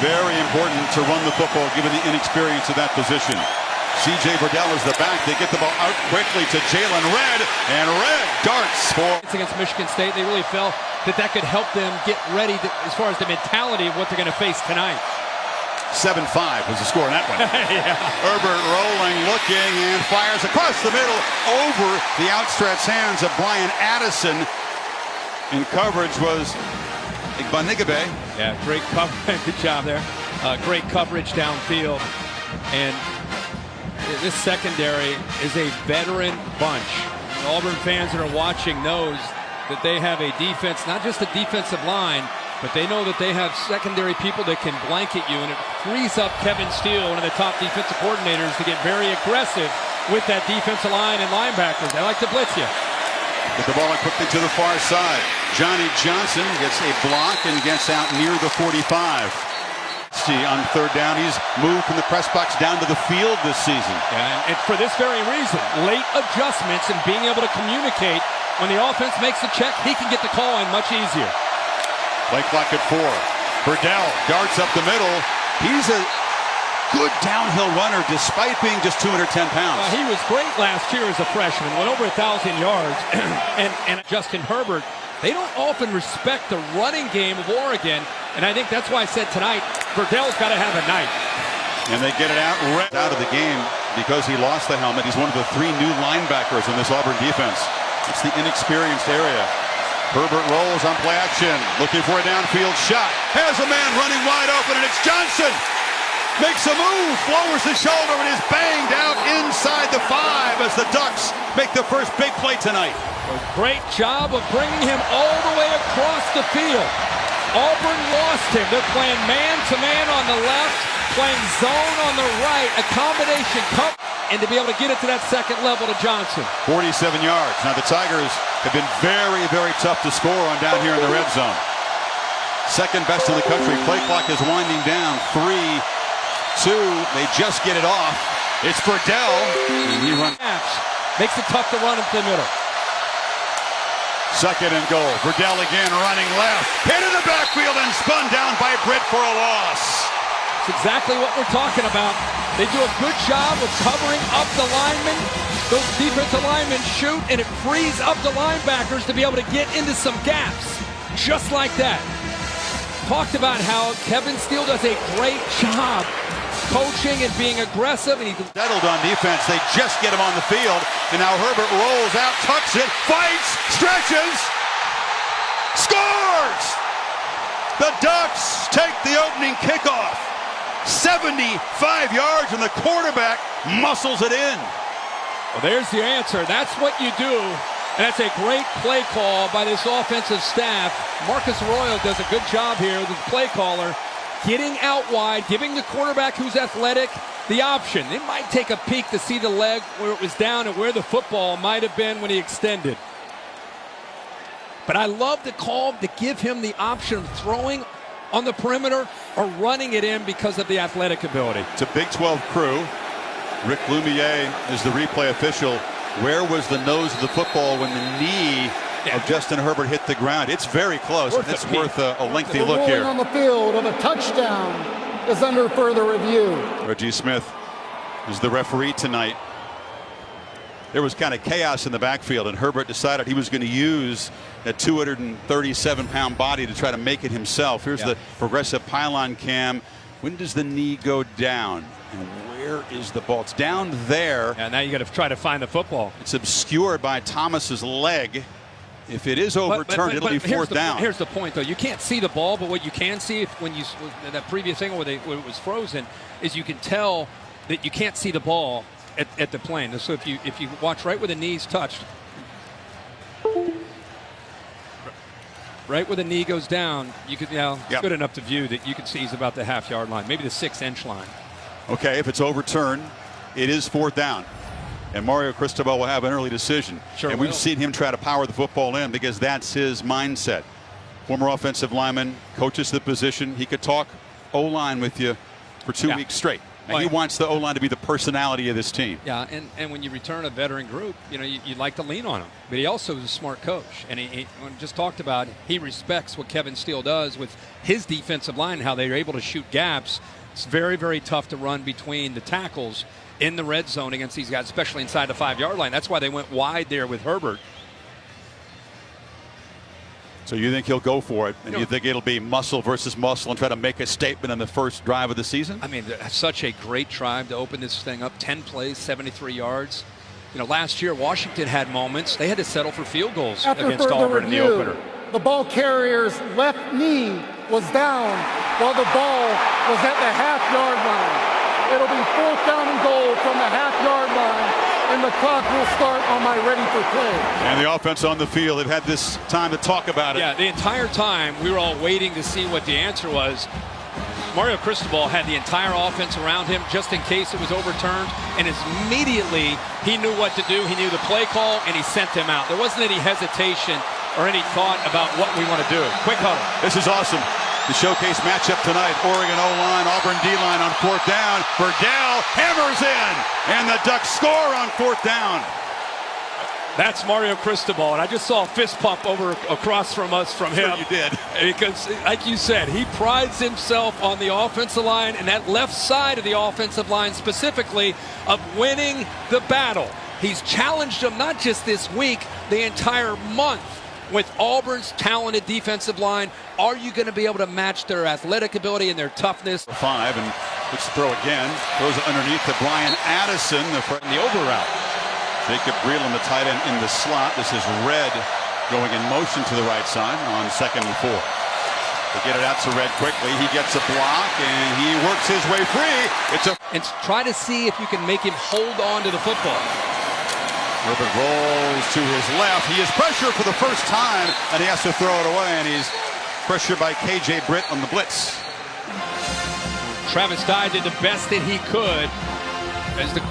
Very important to run the football given the inexperience of that position. C.J. Verdell is the back. They get the ball out quickly to Jalen Red, and Red darts for. Against Michigan State, they really felt that could help them get ready as far as the mentality of what they're going to face tonight. 7-5 was the score in that one. Yeah. Herbert rolling, looking, and fires across the middle over the outstretched hands of Brian Addison. In coverage was Igbanigabe. Yeah, great coverage. Good job there. Great coverage downfield. And this secondary is a veteran bunch. Auburn fans that are watching knows that they have a defense, not just a defensive line, but they know that they have secondary people that can blanket you, and it frees up Kevin Steele, one of the top defensive coordinators, to get very aggressive with that defensive line and linebackers. They like to blitz you. Get the ball out quickly to the far side. Johnny Johnson gets a block and gets out near the 45. See, on third down, he's moved from the press box down to the field this season. And for this very reason, late adjustments and being able to communicate when the offense makes a check, he can get the call in much easier. Play clock at 4. Verdell darts up the middle. He's a good downhill runner despite being just 210 pounds. He was great last year as a freshman, went over 1,000 yards. and Justin Herbert, they don't often respect the running game of Oregon, and I think that's why I said tonight, Verdell's got to have a night. And they get it out of the game because he lost the helmet. He's one of the 3 new linebackers in this Auburn defense. It's the inexperienced area. Herbert rolls on play action, looking for a downfield shot. Has a man running wide open, and it's Johnson. Makes a move, lowers the shoulder, and is banged out inside the 5 as the Ducks make the first big play tonight. A great job of bringing him all the way across the field. Auburn lost him. They're playing man-to-man on the left, playing zone on the right, a combination cut, and to be able to get it to that second level to Johnson. 47 yards. Now the Tigers have been very, very tough to score on down here in the red zone. Second best in the country. Play clock is winding down. 3-2. They just get it off. It's Verdell. He runs. Makes it tough to run into the middle. Second and goal. Verdell again running left. Hit in the backfield and spun down by Britt for a loss. That's exactly what we're talking about. They do a good job of covering up the linemen. Those defensive linemen shoot, and it frees up the linebackers to be able to get into some gaps. Just like that. Talked about how Kevin Steele does a great job coaching and being aggressive. And he settled on defense. They just get him on the field. And now Herbert rolls out, tucks it, fights, stretches, scores! The Ducks take the opening kickoff. 75 yards, and the quarterback muscles it in. Well, there's the answer. That's what you do. And that's a great play call by this offensive staff. Marcus Arroyo does a good job here with the play caller, getting out wide, giving the quarterback who's athletic the option. They might take a peek to see the leg where it was down and where the football might have been when he extended. But I love the call to give him the option of throwing on the perimeter or running it in because of the athletic ability. It's a Big 12 crew. Rick Lumiere is the replay official. Where was the nose of the football when the knee of Justin Herbert hit the ground? It's very close. It's worth a lengthy look here. The ruling on the field of a touchdown is under further review. Reggie Smith is the referee tonight. There was kind of chaos in the backfield, and Herbert decided he was going to use a 237-pound body to try to make it himself. Here's the progressive pylon cam. When does the knee go down? And where is the ball? It's down there. And now you got to try to find the football. It's obscured by Thomas's leg. If it is overturned, it'll be fourth down. Here's the point, though. You can't see the ball, but what you can see when you that previous thing where it was frozen is you can tell that you can't see the ball at the plane. So if you watch right where the knees touched, right where the knee goes down, you could good enough to view that you can see he's about the half-yard line, maybe the 6-inch line. Okay, if it's overturned, it is fourth down. And Mario Cristobal will have an early decision. Sure and we've seen him try to power the football in because that's his mindset. Former offensive lineman, coaches the position. He could talk O-line with you for 2 weeks straight. And he wants the O-line to be the personality of this team. Yeah, and when you return a veteran group, you know, you'd like to lean on him. But he also is a smart coach. And he just talked about, he respects what Kevin Steele does with his defensive line and how they're able to shoot gaps. It's very, very tough to run between the tackles in the red zone against these guys, especially inside the 5-yard line. That's why they went wide there with Herbert. So you think he'll go for it, and you think it'll be muscle versus muscle and try to make a statement on the first drive of the season? I mean, such a great drive to open this thing up. 10 plays, 73 yards. You know, last year Washington had moments. They had to settle for field goals against Auburn in the opener. The ball carrier's left knee was down while the ball was at the half-yard line. It'll be 4th down and goal from the half-yard line, and the clock will start on my ready for play. And the offense on the field, they've had this time to talk about it. Yeah, the entire time we were all waiting to see what the answer was. Mario Cristobal had the entire offense around him just in case it was overturned, and immediately he knew what to do. He knew the play call, and he sent him out. There wasn't any hesitation or any thought about what we want to do. Quick huddle. This is awesome. The showcase matchup tonight, Oregon O-line, Auburn D-line on 4th down. Verdell hammers in, and the Ducks score on 4th down. That's Mario Cristobal, and I just saw a fist pump over across from us from him. Sure you did. Because, like you said, he prides himself on the offensive line and that left side of the offensive line specifically of winning the battle. He's challenged them not just this week, the entire month. With Auburn's talented defensive line, are you going to be able to match their athletic ability and their toughness? 5, and looks to throw again. Throws it underneath to Brian Addison, the over route. Jacob Breeland, the tight end, in the slot. This is Red going in motion to the right side on 2nd and 4. They get it out to Red quickly. He gets a block, and he works his way free. And try to see if you can make him hold on to the football. Herbert rolls to his left. He is pressured for the first time, and he has to throw it away, and he's pressured by K.J. Britt on the blitz. Travis Dye did the best that he could. As the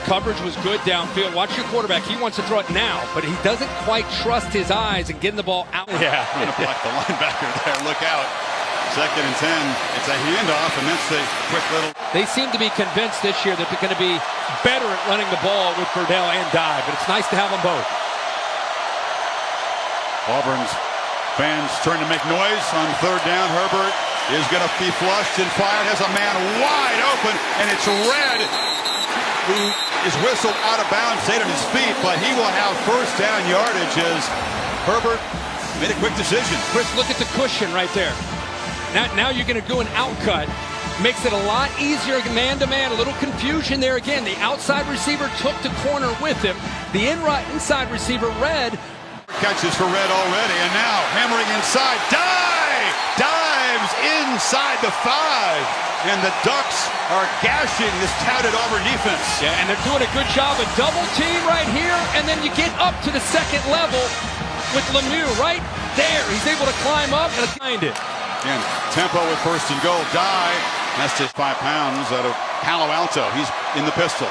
coverage was good downfield. Watch your quarterback. He wants to throw it now, but he doesn't quite trust his eyes and getting the ball out. Yeah, I'm going to block the linebacker there. Look out. 2nd and 10. It's a handoff, and that's the quick little. They seem to be convinced this year that they're going to be better at running the ball with Verdell and Dye, but it's nice to have them both. Auburn's fans trying to make noise on 3rd down. Herbert is going to be flushed and fired. Has a man wide open, and it's Red who is whistled out of bounds, stayed on his feet, but he will have 1st down yardage as Herbert made a quick decision. Chris, look at the cushion right there. Now you're going to go an outcut. Makes it a lot easier man-to-man. A little confusion there again. The outside receiver took the corner with him. The inside receiver, Red. Catches for Red already, and now hammering inside. Dives inside the 5. And the Ducks are gashing this touted Auburn defense. Yeah, and they're doing a good job of double team right here. And then you get up to the 2nd level with Lemieux right there. He's able to climb up and find it. Again, tempo with 1st and goal. Dye, that's just 5 pounds out of Palo Alto. He's in the pistol.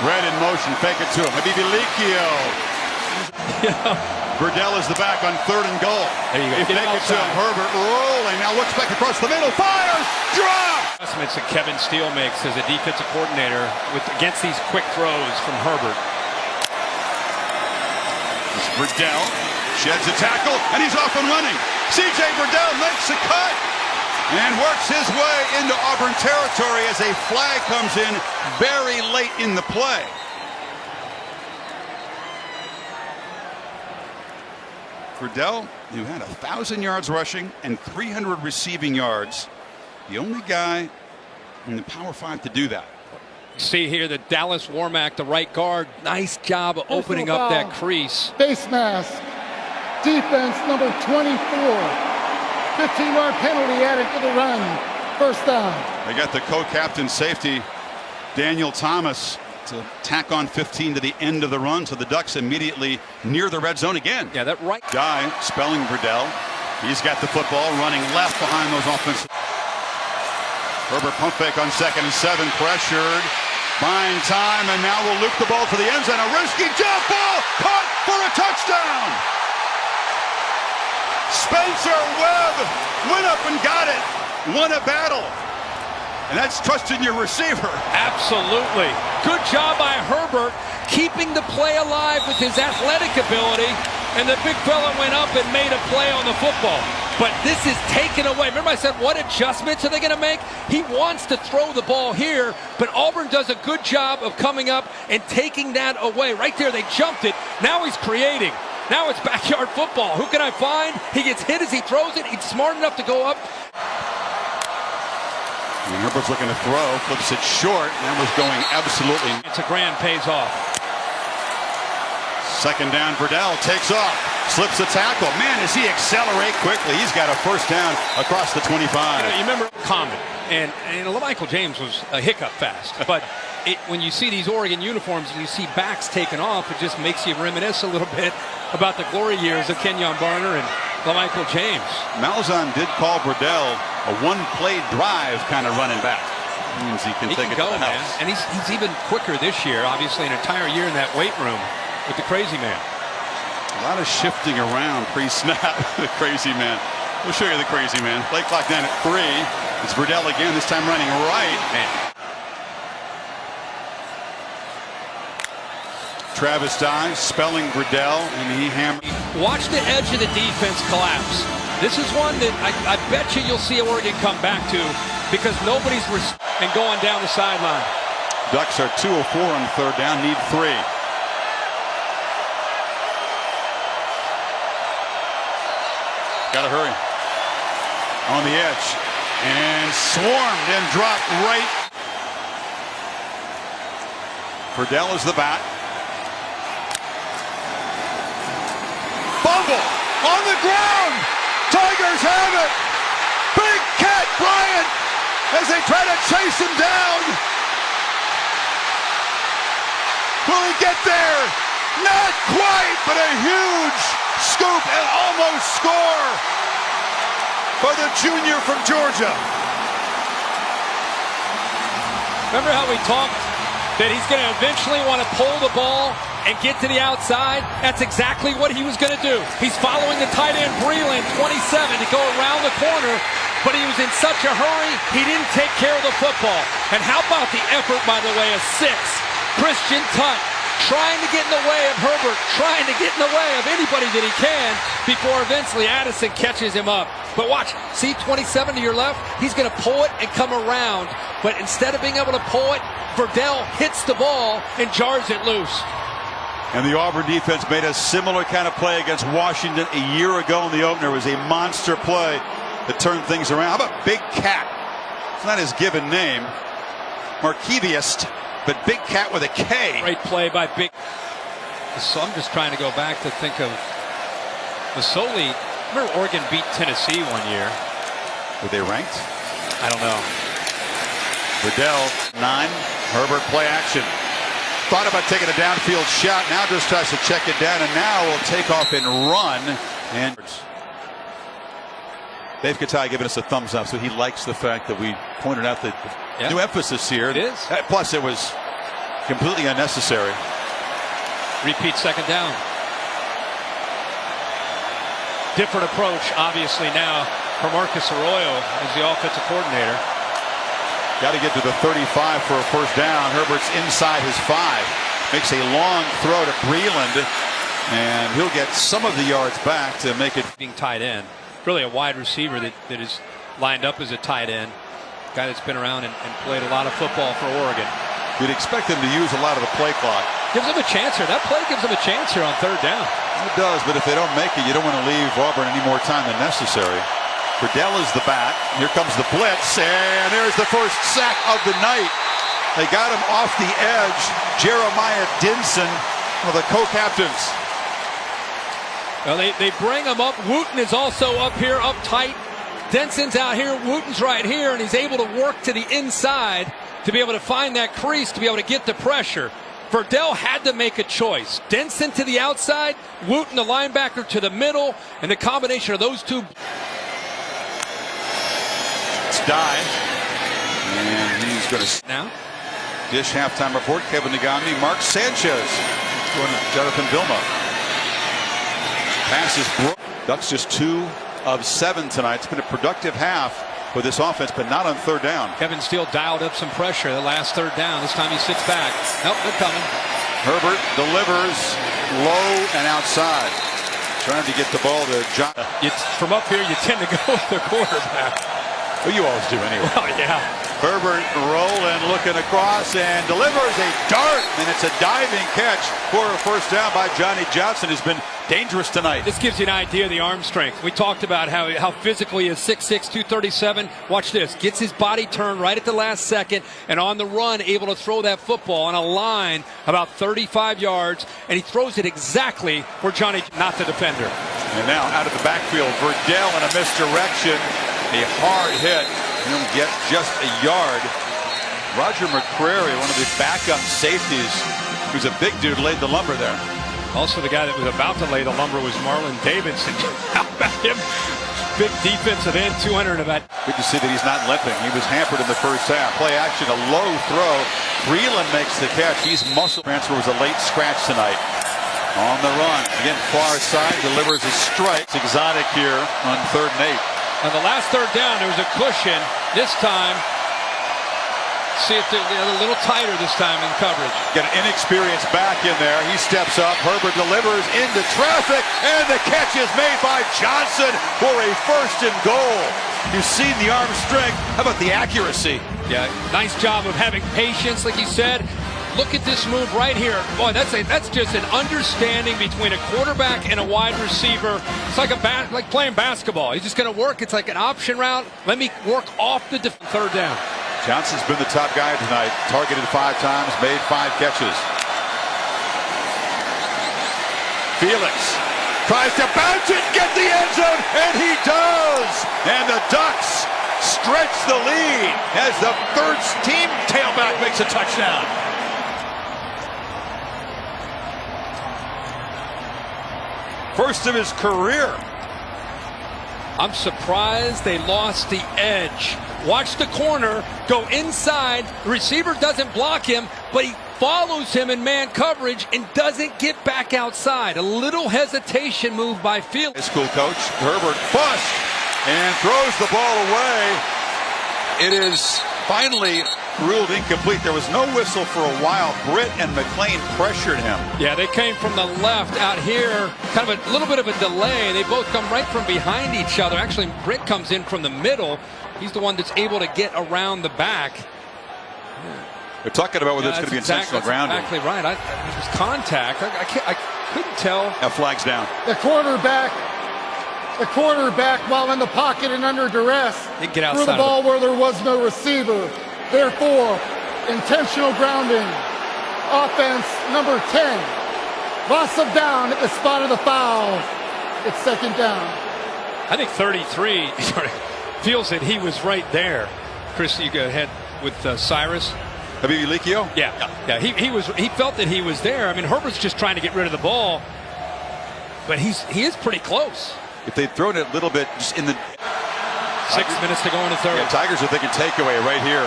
Red in motion, fake it to him. Maybe Vilicchio. Verdell is the back on 3rd and goal. There you go. He fake it to him. Herbert rolling. Now looks back across the middle. Fires. Drop. Adjustments that Kevin Steele makes as a defensive coordinator against these quick throws from Herbert. It's Verdell. Sheds a tackle, and he's off and running. C.J. Verdell makes a cut and works his way into Auburn territory as a flag comes in very late in the play. Verdell, who had 1,000 yards rushing and 300 receiving yards, the only guy in the Power 5 to do that. See here that Dallas Warmack, the right guard, nice job of opening up that crease. Face mask. Defense number 24. 15-yard penalty added to the run. 1st down. They got the co-captain safety, Daniel Thomas, to tack on 15 to the end of the run, so the Ducks immediately near the red zone again. Yeah, that right. Dye spelling Verdell. He's got the football running left behind those offensive. Herbert pump fake on 2nd and 7, pressured. Buying time, and now we'll loop the ball to the end zone. A risky jump ball, caught for a touchdown. Spencer Webb went up and got it. won a battle. And that's trusting your receiver. Absolutely. Good job by Herbert keeping the play alive with his athletic ability. And the big fella went up and made a play on the football. But this is taken away. Remember I said, what adjustments are they going to make? He wants to throw the ball here, but Auburn does a good job of coming up and taking that away. Right there, they jumped it. Now he's creating. Now it's backyard football. Who can I find? He gets hit as he throws it. He's smart enough to go up. And Herbert's looking to throw, flips it short, and was going absolutely. It's a grand, pays off. Second down, Verdell takes off, slips the tackle. Man, does he accelerate quickly. He's got a first down across the 25. You remember Common, and Michael James was a hiccup fast. But when you see these Oregon uniforms and you see backs taken off, it just makes you reminisce a little bit about the glory years of Kenyon Barner and Michael James. Malzahn did call Verdell a one-play drive kind of running back. Means he can take it go, to the man. house. And he's even quicker this year. Obviously, an entire year in that weight room with the crazy man. A lot of shifting around pre-snap. The crazy man. We'll show you the crazy man. Play clock down at 3. It's Verdell again. This time running right. Man. Travis Dye spelling Verdell, and he hammered. Watch the edge of the defense collapse. This is one that I bet you'll see Oregon come back to because nobody's and going down the sideline. Ducks are 2 of 4 on third down, need 3. Gotta hurry. On the edge. And swarmed and dropped right. Verdell is the back. Fumble on the ground. Tigers have it. Big Cat Bryant as they try to chase him down. Will he get there? Not quite, but a huge scoop and almost score for the junior from Georgia. Remember how we talked that he's going to eventually want to pull the ball and get to the outside? That's exactly what he was going to do. He's following the tight end Breland, 27, to go around the corner, but he was in such a hurry, he didn't take care of the football. And how about the effort, by the way, of 6, Christian Tutt, trying to get in the way of Herbert, trying to get in the way of anybody that he can before eventually Addison catches him up. But watch, see 27 to your left? He's going to pull it and come around. But instead of being able to pull it, Verdell hits the ball and jars it loose. And the Auburn defense made a similar kind of play against Washington a year ago in the opener. It was a monster play that turned things around. How about Big Cat? It's not his given name. Markevius, but Big Cat with a K. Great play by Big. So I'm just trying to go back to think of Masoli. Remember Oregon beat Tennessee one year. Were they ranked? I don't know. Verdell, 9. Herbert play action. Thought about taking a downfield shot. Now just tries to check it down, and now will take off and run. And Dave Katai giving us a thumbs up, so he likes the fact that we pointed out the new emphasis here. It is. Plus, it was completely unnecessary. Repeat second down. Different approach, obviously, now for Marcus Arroyo as the offensive coordinator. Got to get to the 35 for a first down. Herbert's inside his 5. Makes a long throw to Breland, and he'll get some of the yards back to make it. Being tight end. Really a wide receiver that is lined up as a tight end. Guy that's been around and played a lot of football for Oregon. You'd expect him to use a lot of the play clock. Gives him a chance here. That play gives him a chance here on third down. It does, but if they don't make it, you don't want to leave Auburn any more time than necessary. Verdell is the back. Here comes the blitz, and there's the first sack of the night. They got him off the edge. Jeremiah Dinson, one of the co-captains. Well, they bring him up. Wooten is also up here, up tight. Denson's out here. Wooten's right here, and he's able to work to the inside to be able to find that crease, to be able to get the pressure. Verdell had to make a choice. Denson to the outside, Wooten, the linebacker, to the middle, and the combination of those two. Dye, and he's going to now dish halftime report. Kevin Nagami, Mark Sanchez going to Jonathan Vilma. Passes broke. Ducks just 2 of 7 tonight. It's been a productive half with this offense, but not on third down. Kevin Steele dialed up some pressure the last third down. This time he sits back. Nope, they're coming. Herbert delivers low and outside. Trying to get the ball to John. From up here, you tend to go with the quarterback. Well, you always do anyway. Oh, yeah. Herbert rolling, looking across, and delivers a dart, and it's a diving catch for a first down by Johnny Johnson, who's been dangerous tonight. This gives you an idea of the arm strength. We talked about how physical he is, 6'6", 237. Watch this. Gets his body turned right at the last second, and on the run, able to throw that football on a line about 35 yards, and he throws it exactly where Johnny, not the defender. And now out of the backfield, Verdell in a misdirection. A hard hit. He'll get just a yard. Roger McCrary, one of the backup safeties, who's a big dude, laid the lumber there. Also, the guy that was about to lay the lumber was Marlon Davidson. How about him? Big defensive end, 200 of that. Good to see that he's not limping. He was hampered in the first half. Play action, a low throw. Breland makes the catch. He's muscle. Transfer was a late scratch tonight. On the run. Again, far side, delivers a strike. It's exotic here on 3rd and 8. On the last third down, there was a cushion. This time, see it a little tighter this time in coverage. Got an inexperienced back in there. He steps up. Herbert delivers into traffic, and the catch is made by Johnson for a 1st and goal. You've seen the arm strength. How about the accuracy? Yeah, nice job of having patience, like you said. Look at this move right here. Boy, that's just an understanding between a quarterback and a wide receiver. It's like like playing basketball. He's just going to work. It's like an option route. Let me work off the 3rd down. Johnson's been the top guy tonight. Targeted 5 times, made 5 catches. Felix tries to bounce it, get the end zone, and he does. And the Ducks stretch the lead as the 3rd team tailback makes a touchdown. First of his career. I'm surprised they lost the edge. Watch the corner go inside. The receiver doesn't block him, but he follows him in man coverage and doesn't get back outside. A little hesitation move by Field. High school coach Herbert bust and throws the ball away. It is finally ruled incomplete. There was no whistle for a while. Britt and McLean pressured him. Yeah, they came from the left out here. Kind of a little bit of a delay. They both come right from behind each other. Actually, Britt comes in from the middle. He's the one that's able to get around the back. They're talking about whether it's going to be intentional grounding. Exactly right. It was contact. I couldn't tell. Now flag's down. The quarterback, while in the pocket and under duress, threw the ball where there was no receiver. Therefore, intentional grounding. Offense number 10. Loss of down at the spot of the foul. It's 2nd down. I think 33 feels that he was right there. Chris, you go ahead with Cyrus. Habibi-Likio? Yeah. He felt that he was there. I mean, Herbert's just trying to get rid of the ball, but he is pretty close. If they'd thrown it a little bit just in the 6 minutes to go in the 3rd. Yeah, Tigers are thinking takeaway right here.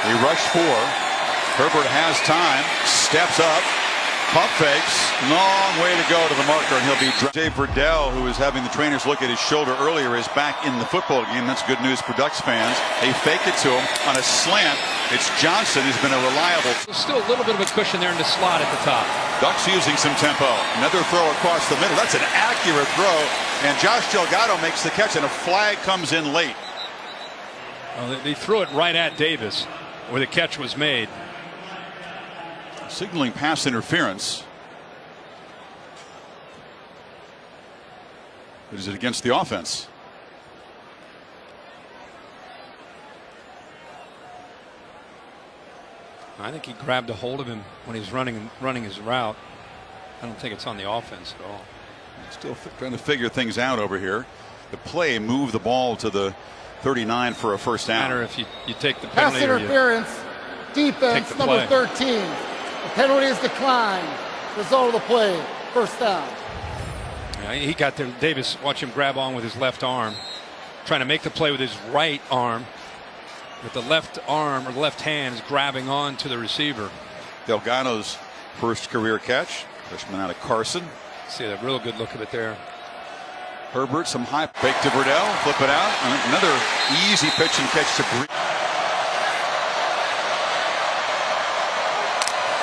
They rush 4. Herbert has time, steps up, pump fakes, long way to go to the marker, and he'll be dropped. Dave Verdell, who was having the trainers look at his shoulder earlier, is back in the football game. That's good news for Ducks fans. They fake it to him on a slant. It's Johnson who's been a reliable. Still a little bit of a cushion there in the slot at the top. Ducks using some tempo. Another throw across the middle. That's an accurate throw. And Josh Delgado makes the catch, and a flag comes in late. Well, they threw it right at Davis, where the catch was made. Signaling pass interference. But is it against the offense? I think he grabbed a hold of him when he was running his route. I don't think it's on the offense at all. Still trying to figure things out over here. The play moved the ball to the 39 for a first down. Matter if you take the penalty. Pass interference, defense number 13. The penalty is declined. Result of the play, first down. Yeah, he got there. Davis, watch him grab on with his left arm, trying to make the play with his right arm. With the left arm or the left hand is grabbing on to the receiver. Delgado's first career catch. Freshman out of Carson. See a real good look of it there. Herbert, some high fake to Verdell, flip it out. Another easy pitch and catch to Brees.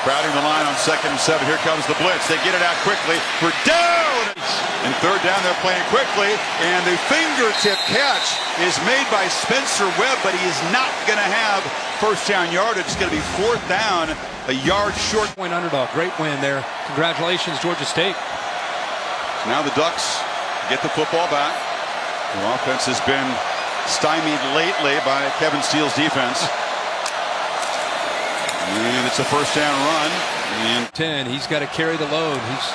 Crowding the line on 2nd and 7. Here comes the blitz. They get it out quickly. Verdell! And 3rd down, they're playing quickly. And the fingertip catch is made by Spencer Webb, but he is not going to have first down yardage. It's going to be 4th down, a yard short. Point underdog. Great win there. Congratulations, Georgia State. Now the Ducks get the football back. The offense has been stymied lately by Kevin Steele's defense. And it's a first down run. And 10, he's got to carry the load. He's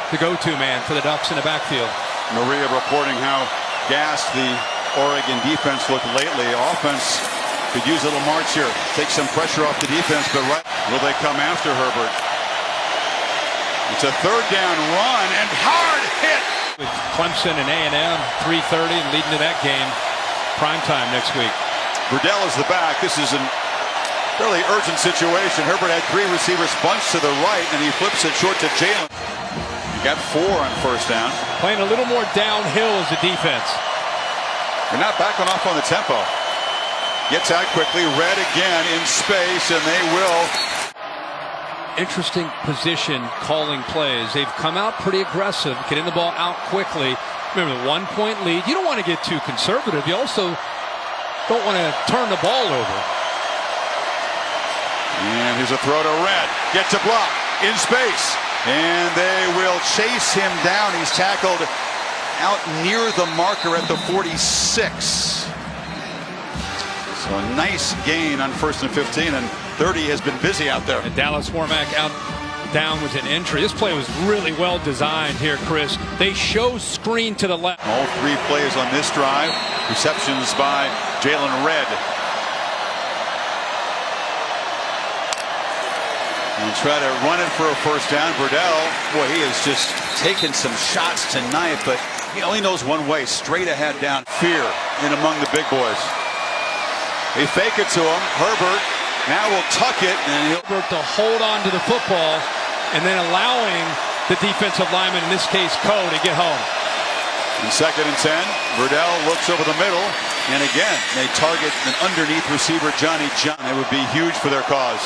the go-to man for the Ducks in the backfield. Maria reporting how gassed the Oregon defense looked lately. Offense could use a little march here. Take some pressure off the defense, but will they come after Herbert? It's a 3rd down run and hard hit. With Clemson and A&M, 3:30 and leading to that game. Primetime next week. Verdell is the back. This is a fairly urgent situation. Herbert had 3 receivers bunched to the right, and he flips it short to Jalen. He got 4 on first down. Playing a little more downhill as a defense. They're not backing off on the tempo. Gets out quickly, Red again in space, and they will. Interesting position calling plays. They've come out pretty aggressive, getting the ball out quickly. Remember, the 1-point lead. You don't want to get too conservative. You also don't want to turn the ball over. And here's a throw to Red. Gets a block in space. And they will chase him down. He's tackled out near the marker at the 46. So a nice gain on 1st and 15. And 30 has been busy out there. And Dallas Warmack down with an entry. This play was really well designed here, Chris. They show screen to the left. All 3 plays on this drive. Receptions by Jalen Red. And try to run it for a first down. Verdell, boy, he has just taken some shots tonight, but he only knows one way, straight ahead down. Fear in among the big boys. They fake it to him. Herbert now will tuck it. And Herbert to hold on to the football and then allowing the defensive lineman, in this case, Coe, to get home. In 2nd and 10, Verdell looks over the middle. And again, they target an underneath receiver, Johnny John. It would be huge for their cause.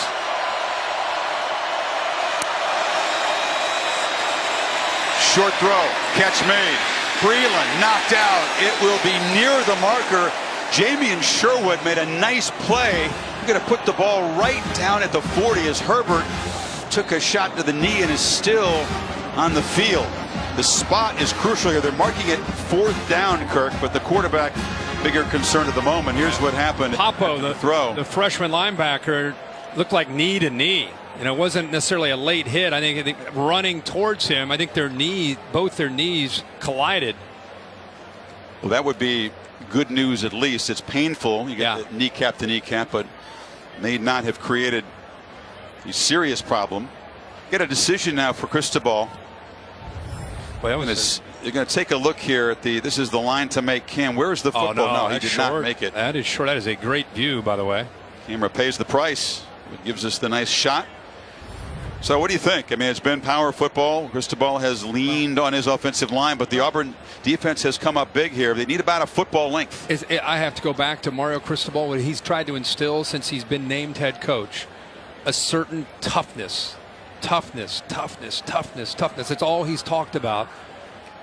Short throw, catch made. Breland knocked out. It will be near the marker. Jamie and Sherwood made a nice play. Going to put the ball right down at the 40 as Herbert took a shot to the knee and is still on the field. The spot is crucial here. They're marking it 4th down, Kirk, but the quarterback bigger concern at the moment. Here's what happened. Popo, the throw. The freshman linebacker, looked like knee to knee. And it wasn't necessarily a late hit. I think running towards him, I think both their knees collided. Well, that would be good news at least. It's painful. You get the kneecap to kneecap, but may not have created a serious problem. Get a decision now for Cristobal. Well, you're going to take a look here at the. This is the line to make Cam. Where's the football? No, he did not make it. That is short. That is a great view, by the way. Camera pays the price. It gives us the nice shot. So what do you think? I mean, it's been power football. Cristobal has leaned on his offensive line, but the Auburn defense has come up big here. They need about a football length. I have to go back to Mario Cristobal, what he's tried to instill since he's been named head coach. A certain toughness. Toughness. That's all he's talked about.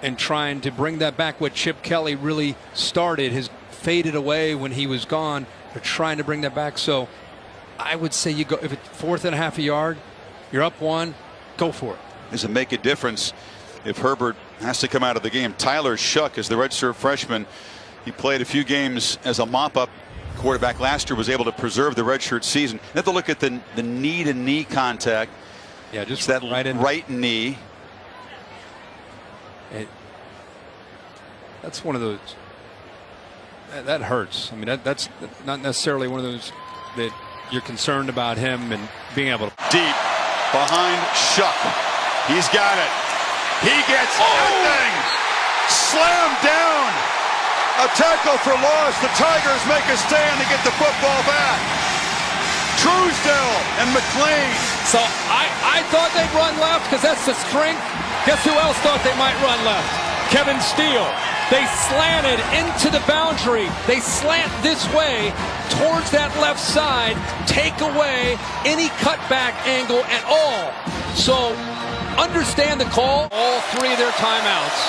And trying to bring that back. What Chip Kelly really started has faded away when he was gone. They're trying to bring that back. So I would say you go, if it's 4th and a half a yard, you're up 1, go for it. Does it make a difference if Herbert has to come out of the game? Tyler Shuck is the redshirt freshman. He played a few games as a mop-up quarterback last year, was able to preserve the redshirt season. You have to look at the knee-to-knee contact. Yeah, just it's that right knee. That's one of those that hurts. I mean, that's not necessarily one of those that you're concerned about him and being able to. Deep behind Shuck. He's got it. He gets nothing. Slammed down. A tackle for loss. The Tigers make a stand to get the football back. Truesdell and McLean. So I thought they'd run left because that's the strength. Guess who else thought they might run left? Kevin Steele. They slanted into the boundary. They slant this way towards that left side, take away any cutback angle at all. So understand the call. All three of their timeouts.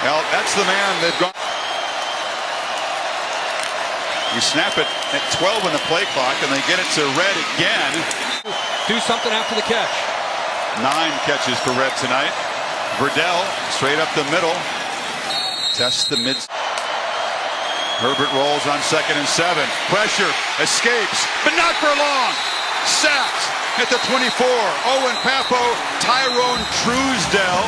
Well, that's the man they've gone. You snap it at 12 on the play clock, and they get it to Red again. Do something after the catch. 9 catches for Red tonight. Verdell straight up the middle. Tests the mid. Herbert rolls on 2nd and 7. Pressure, escapes, but not for long. Sacked at the 24. Owen Papo, Tyrone Truesdell,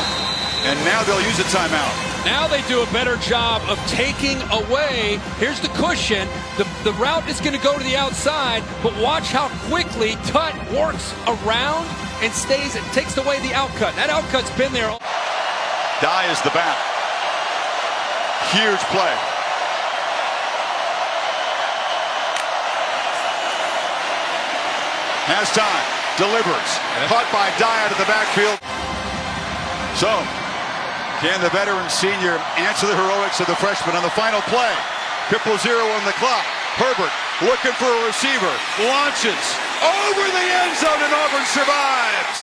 and now they'll use a timeout. Now they do a better job of taking away. Here's the cushion. The route is going to go to the outside, but watch how quickly Tut works around and stays and takes away the outcut. That outcut's been there. Dye is the back. Huge play. Has time. Delivers. Caught by Dye out of the backfield. So, can the veteran senior answer the heroics of the freshman on the final play? 0-0 on the clock. Herbert looking for a receiver. Launches over the end zone, and Auburn survives.